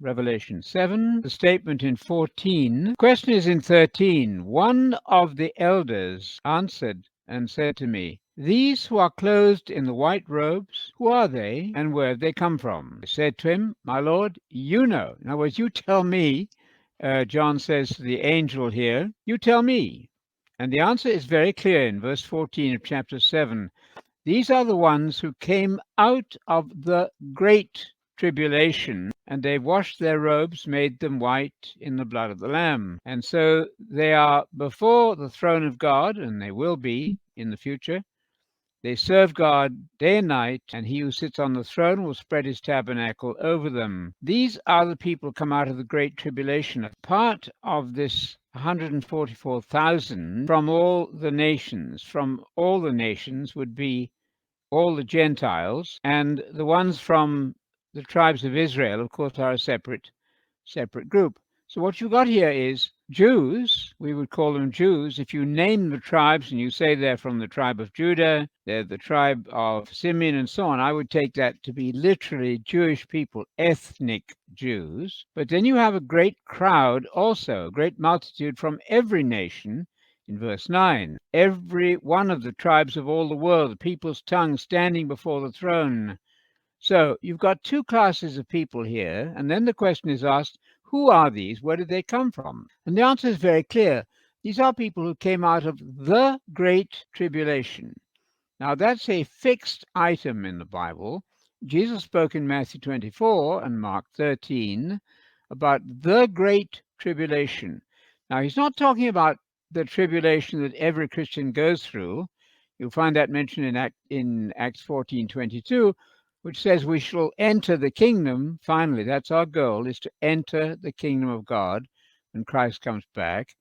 Revelation 7, the statement in 14. The question is in 13. One of the elders answered and said to me, "These who are clothed in the white robes, who are they and where have they come from?" I said to him, "My Lord, you know." In other words, you tell me. John says to the angel here, "You tell me." And the answer is very clear in verse 14 of chapter 7. These are the ones who came out of the great tribulation, and they washed their robes, made them white in the blood of the Lamb. And so they are before the throne of God, and they will be in the future. They serve God day and night, and he who sits on the throne will spread his tabernacle over them. These are the people come out of the great tribulation. A part of this 144,000 from all the nations, would be all the Gentiles, and the ones from the tribes of Israel, of course, are a separate group. So what you got here is Jews. We would call them Jews. If you name the tribes and you say they're from the tribe of Judah, they're the tribe of Simeon, and so on, I would take that to be literally Jewish people, ethnic Jews. But then you have a great crowd also, a great multitude from every nation. In verse 9, every one of the tribes of all the world, the people's tongue standing before the throne. So you've got two classes of people here, and then the question is asked, who are these? Where did they come from? And the answer is very clear. These are people who came out of the Great Tribulation. Now, that's a fixed item in the Bible. Jesus spoke in Matthew 24 and Mark 13 about the Great Tribulation. Now, he's not talking about the tribulation that every Christian goes through. You'll find that mentioned in Acts 14:22, which says we shall enter the kingdom. Finally, that's our goal, is to enter the kingdom of God when Christ comes back.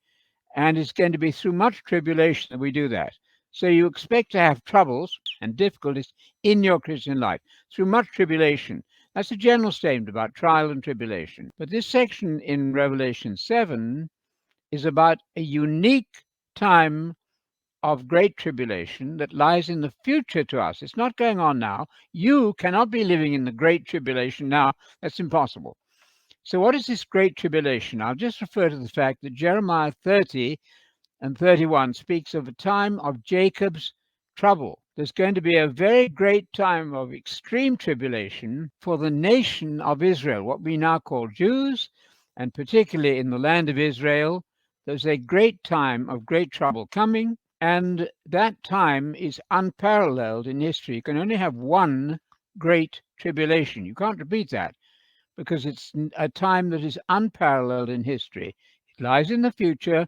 And it's going to be through much tribulation that we do that. So you expect to have troubles and difficulties in your Christian life through much tribulation. That's a general statement about trial and tribulation. But this section in Revelation 7 is about a unique time of great tribulation that lies in the future to us. It's not going on now. You cannot be living in the great tribulation now. That's impossible. So what is this great tribulation? I'll just refer to the fact that Jeremiah 30 and 31 speaks of a time of Jacob's trouble. There's going to be a very great time of extreme tribulation for the nation of Israel, what we now call Jews, and particularly in the land of Israel. There's a great time of great trouble coming, and that time is unparalleled in history. You can only have one great tribulation. You can't repeat that because it's a time that is unparalleled in history. It lies in the future,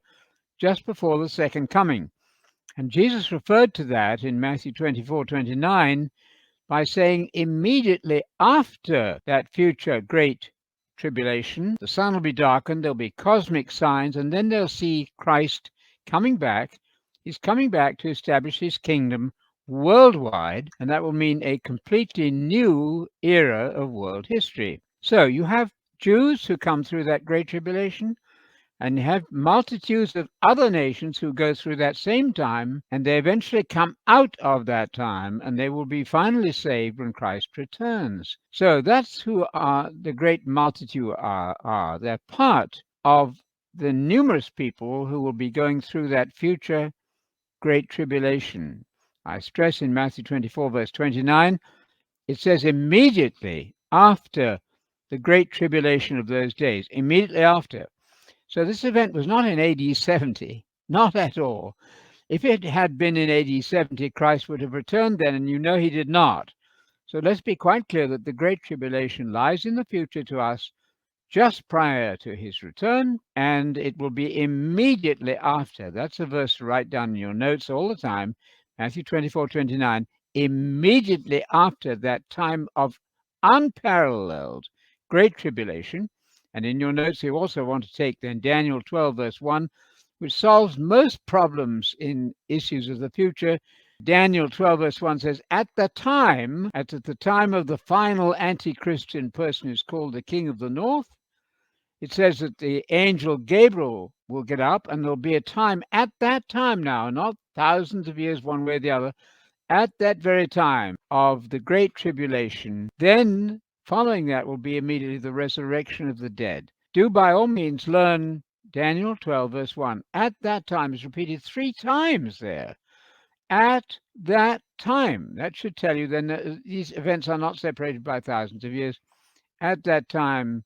just before the second coming. And Jesus referred to that in Matthew 24:29 by saying immediately after that future great tribulation, the sun will be darkened, there'll be cosmic signs, and then they'll see Christ coming back. He's coming back to establish his kingdom worldwide, and that will mean a completely new era of world history. So you have Jews who come through that great tribulation, and have multitudes of other nations who go through that same time, and they eventually come out of that time, and they will be finally saved when Christ returns. So that's who are the great multitude are. They're part of the numerous people who will be going through that future great tribulation. I stress in Matthew 24, verse 29, it says immediately after the great tribulation of those days, immediately after. So this event was not in AD 70, not at all. If it had been in AD 70, Christ would have returned then, and you know he did not. So let's be quite clear that the Great Tribulation lies in the future to us just prior to his return, and it will be immediately after. That's a verse to write down in your notes all the time, Matthew 24:29, immediately after that time of unparalleled Great Tribulation. And in your notes, you also want to take then Daniel 12, verse 1, which solves most problems in issues of the future. Daniel 12, verse 1 says, at the time of the final anti-Christian person who's called the King of the North, it says that the angel Gabriel will get up, and there'll be a time at that time now, not thousands of years one way or the other, at that very time of the Great Tribulation, then following that will be immediately the resurrection of the dead. Do by all means learn Daniel 12, verse 1. At that time is repeated 3 times there. At that time. That should tell you then that these events are not separated by thousands of years. At that time,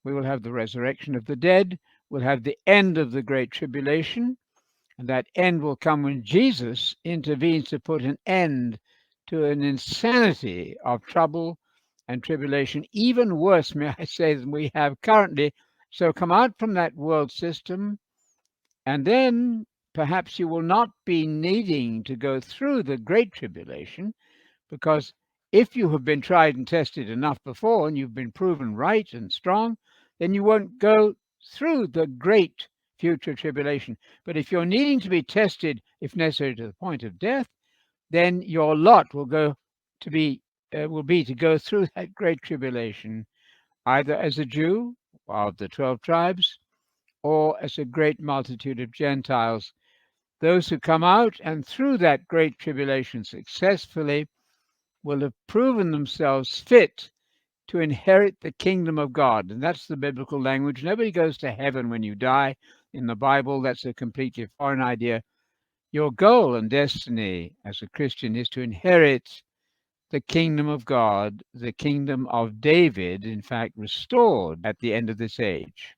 we will have the resurrection of the dead. We'll have the end of the Great Tribulation. And that end will come when Jesus intervenes to put an end to an insanity of trouble and tribulation, even worse, may I say, than we have currently. So come out from that world system, and then perhaps you will not be needing to go through the Great Tribulation, because if you have been tried and tested enough before and you've been proven right and strong, then you won't go through the great future tribulation. But if you're needing to be tested, if necessary, to the point of death, then your lot will be to go through that great tribulation, either as a Jew of the 12 tribes or as a great multitude of Gentiles. Those who come out and through that great tribulation successfully will have proven themselves fit to inherit the kingdom of God. And that's the biblical language. Nobody goes to heaven when you die. In the Bible, that's a completely foreign idea. Your goal and destiny as a Christian is to inherit the kingdom of God, the kingdom of David, in fact, restored at the end of this age.